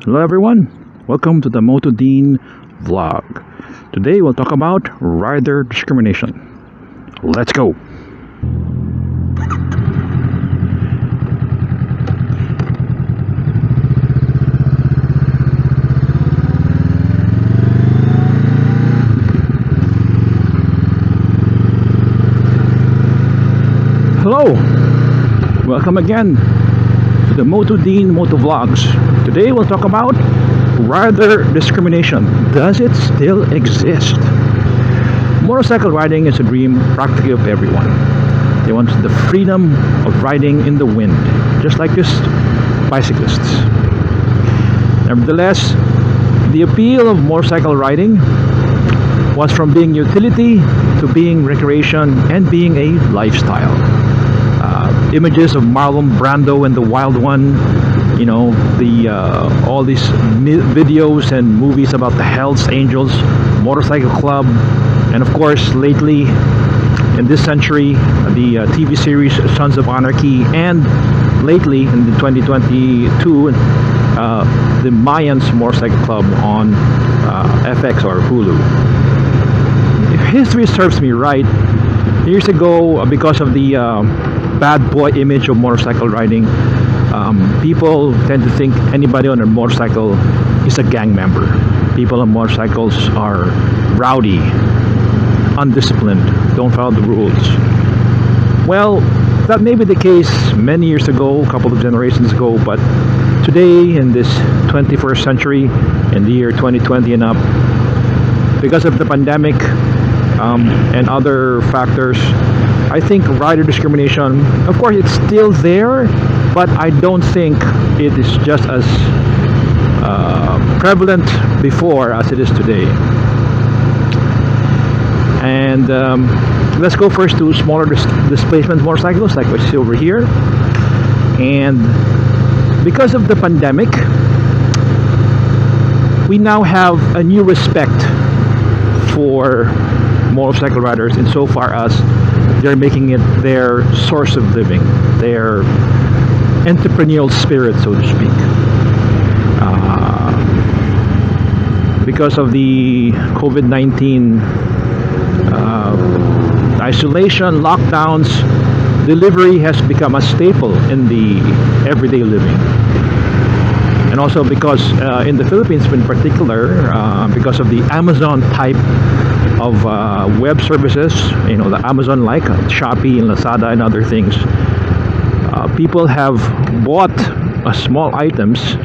Hello everyone, welcome to the MotoDean vlog. Today we'll talk about rider discrimination. Let's go! Hello! Welcome again to the MotoDean Motovlogs. Today we'll talk about rider discrimination. Does it still exist? Motorcycle riding is a dream practically of everyone. They want the freedom of riding in the wind, just like just bicyclists. Nevertheless, the appeal of motorcycle riding was from being utility to being recreation and being a lifestyle. Images of Marlon Brando and the Wild One, you know, all these videos and movies about the Hells Angels Motorcycle Club, and of course lately in this century the TV series Sons of Anarchy, and lately in the 2022 the Mayans Motorcycle Club on FX or Hulu. If history serves me right, years ago, because of the bad boy image of motorcycle riding, people tend to think anybody on a motorcycle is a gang member. People on motorcycles are rowdy, undisciplined, don't follow the rules. Well, that may be the case many years ago, a couple of generations ago, but today in this 21st century, in the year 2020 and up, because of the pandemic and other factors, I think rider discrimination, of course it's still there, but I don't think it is just as prevalent before as it is today. And let's go first to smaller displacement motorcycles like what you see over here. And because of the pandemic, we now have a new respect for motorcycle riders insofar as they're making it their source of living, their entrepreneurial spirit, so to speak. Because of the COVID-19 isolation, lockdowns, delivery has become a staple in the everyday living. And also because in the Philippines in particular, because of the Amazon type of web services, you know, the Amazon like Shopee and Lazada and other things, people have bought small items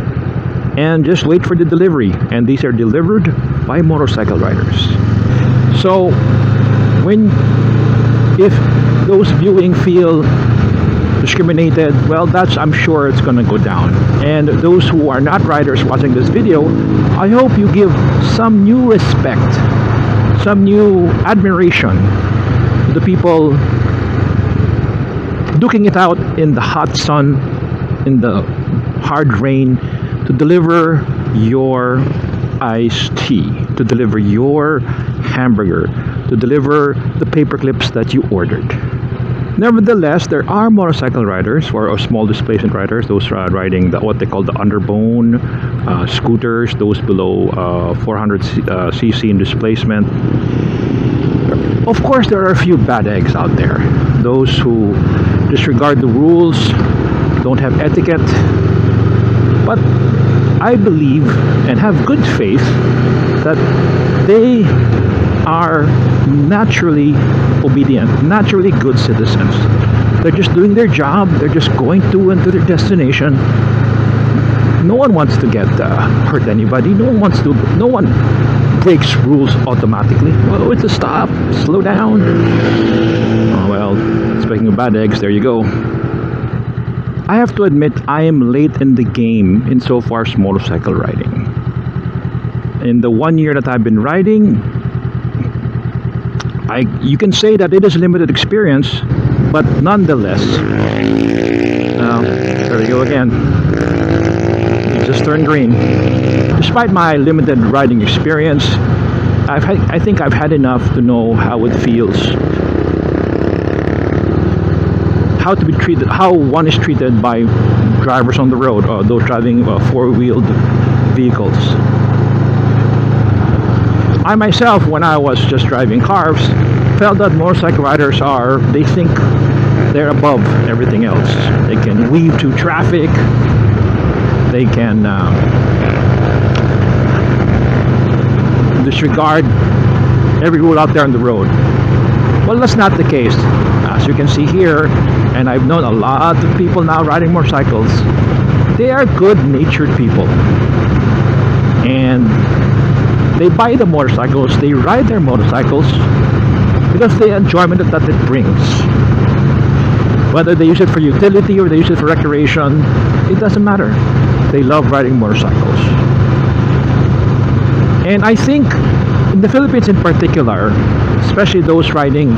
and just wait for the delivery, and these are delivered by motorcycle riders. So if those viewing feel discriminated, well, that's, I'm sure it's gonna go down. And those who are not riders watching this video, I hope you give some new respect, some new admiration to the people duking it out in the hot sun, in the hard rain, to deliver your iced tea, to deliver your hamburger, to deliver the paper clips that you ordered. Nevertheless, there are motorcycle riders or small displacement riders, those riding what they call the underbone scooters, those below 400 cc in displacement. Of course, there are a few bad eggs out there, those who disregard the rules, don't have etiquette, but I believe and have good faith that they are naturally obedient, naturally good citizens. They're just doing their job, they're just going to and to their destination. No one wants to get hurt anybody, no one breaks rules automatically. Oh, it's a stop, slow down. Oh well, speaking of bad eggs, there you go. I have to admit I am late in the game insofar as motorcycle riding. In the 1 year that I've been riding, you can say that it is limited experience, but nonetheless, there we go again. It just turned green. Despite my limited riding experience, I think I've had enough to know how it feels how to be treated, how one is treated by drivers on the road, or those driving four-wheeled vehicles. I myself, when I was just driving cars, felt that motorcycle riders they think they're above everything else. They can weave through traffic, they can disregard every rule out there on the road. Well, that's not the case. As you can see here, and I've known a lot of people now riding motorcycles, they are good-natured people. And they buy the motorcycles, they ride their motorcycles because the enjoyment that it brings. Whether they use it for utility or they use it for recreation, it doesn't matter. They love riding motorcycles. And I think in the Philippines in particular, especially those riding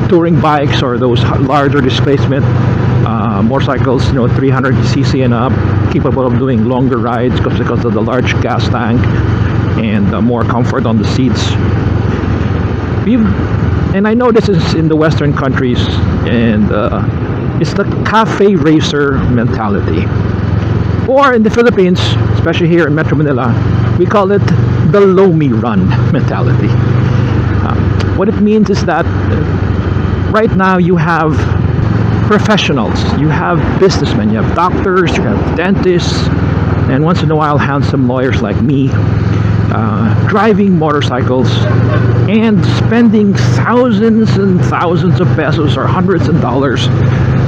touring bikes or those larger displacement motorcycles, 300cc and up, capable of doing longer rides because of the large gas tank and more comfort on the seats. And I know this is in the Western countries, and it's the cafe racer mentality. Or in the Philippines, especially here in Metro Manila, we call it the low-me run mentality. What it means is that right now you have professionals, you have businessmen, you have doctors, you have dentists, and once in a while handsome lawyers like me, driving motorcycles and spending thousands and thousands of pesos or hundreds of dollars,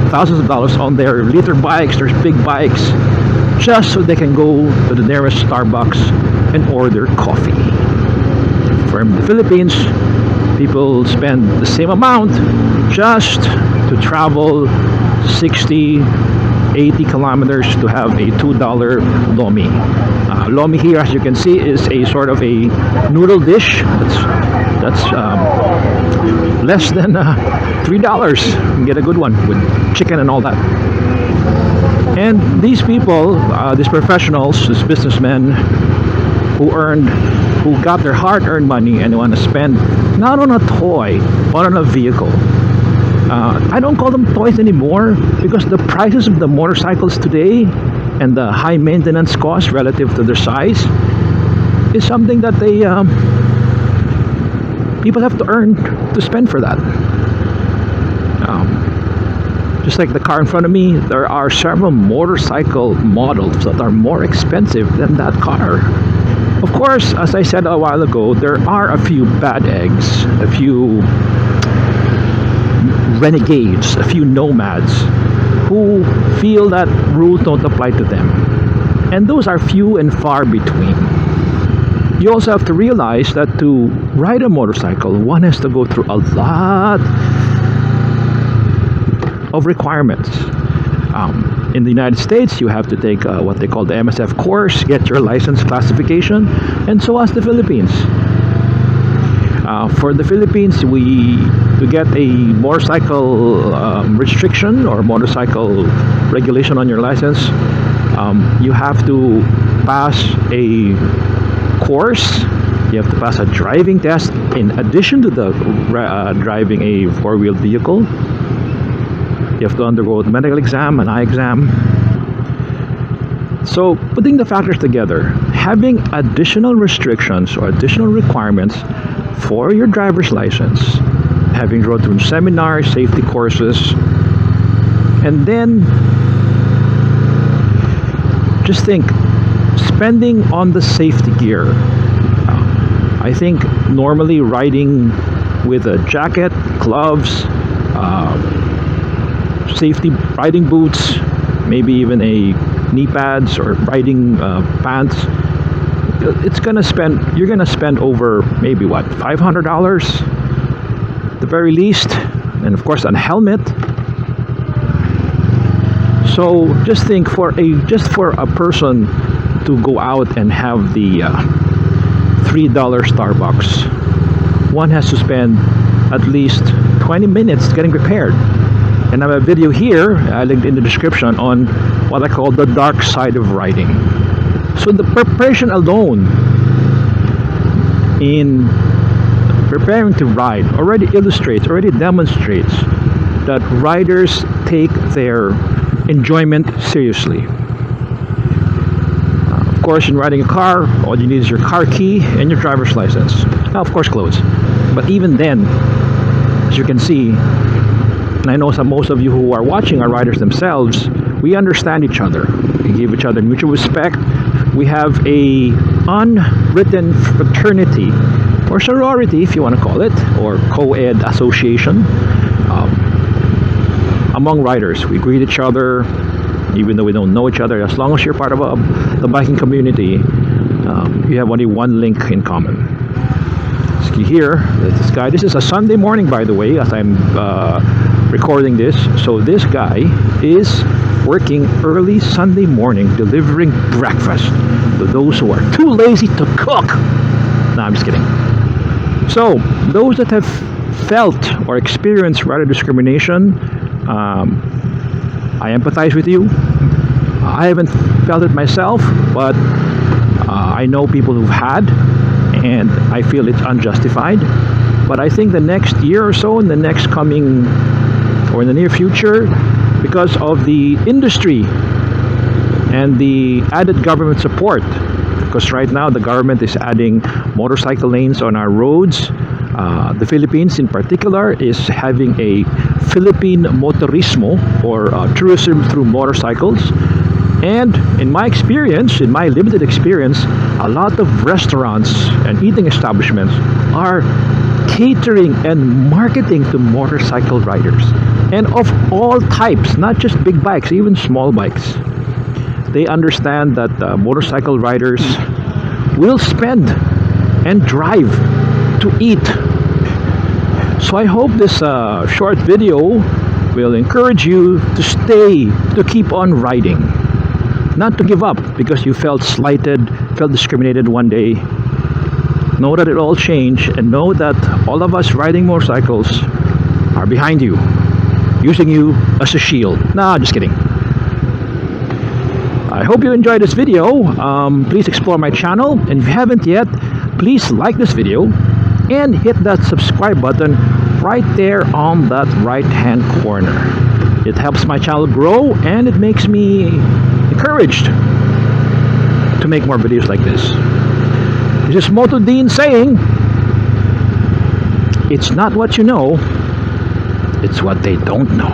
thousands of dollars on their little bikes, their big bikes, just so they can go to the nearest Starbucks and order coffee. From the Philippines, people spend the same amount just to travel 60, 80 kilometers to have a $2 lomi. Lomi here, as you can see, is a sort of a noodle dish that's less than $3. You can get a good one with chicken and all that. And these people, these professionals, these businessmen who got their hard-earned money and want to spend not on a toy but on a vehicle. I don't call them toys anymore because the prices of the motorcycles today and the high maintenance cost relative to their size is something that people have to earn to spend for that. Just like the car in front of me, there are several motorcycle models that are more expensive than that car. Of course, as I said a while ago, there are a few bad eggs, a few renegades, a few nomads who feel that rules don't apply to them. And those are few and far between. You also have to realize that to ride a motorcycle, one has to go through a lot of requirements. In the United States, you have to take what they call the MSF course, get your license classification, and so has the Philippines. For the Philippines, to get a motorcycle restriction or motorcycle regulation on your license, you have to pass a course. You have to pass a driving test in addition to the driving a four-wheeled vehicle. You have to undergo a medical exam, an eye exam. So putting the factors together, having additional restrictions or additional requirements for your driver's license, having road through seminars, safety courses, and then just think, spending on the safety gear. I think normally riding with a jacket, gloves, safety riding boots, maybe even a knee pads or riding pants, you're gonna spend over maybe what, $500 at the very least, and of course a helmet. So just think, for a person to go out and have the $3 Starbucks, one has to spend at least 20 minutes getting prepared. And I have a video here, linked in the description, on what I call the dark side of riding. So the preparation alone in preparing to ride already demonstrates that riders take their enjoyment seriously. Of course, in riding a car, all you need is your car key and your driver's license. Now, of course, clothes. But even then, as you can see, and I know most of you who are watching are riders themselves, we understand each other. We give each other mutual respect. We have a unwritten fraternity, or sorority if you want to call it, or co-ed association among riders. We greet each other even though we don't know each other. As long as you're part of the biking community, you have only one link in common. See here, this guy, this is a Sunday morning, by the way, as I'm recording this. So this guy is working early Sunday morning delivering breakfast to those who are too lazy to cook. No, I'm just kidding. So those that have felt or experienced rider discrimination, I empathize with you. I haven't felt it myself, but I know people who've had, and I feel it's unjustified. But I think the next year or so, in the next coming, or in the near future, because of the industry and the added government support, because right now the government is adding motorcycle lanes on our roads. The Philippines in particular is having a Philippine motorismo, or tourism through motorcycles. And in my experience, in my limited experience, a lot of restaurants and eating establishments are catering and marketing to motorcycle riders, and of all types, not just big bikes, even small bikes. They understand that motorcycle riders will spend and drive to eat. So I hope this short video will encourage you to stay, to keep on riding, not to give up because you felt slighted, felt discriminated one day. Know that it all changed, and know that all of us riding motorcycles are behind you, using you as a shield. Nah, just kidding. I hope you enjoyed this video. Please explore my channel, and if you haven't yet, please like this video and hit that subscribe button right there on that right hand corner. It helps my channel grow, and it makes me encouraged to make more videos like this. This is MotoDean saying, it's not what you know, it's what they don't know.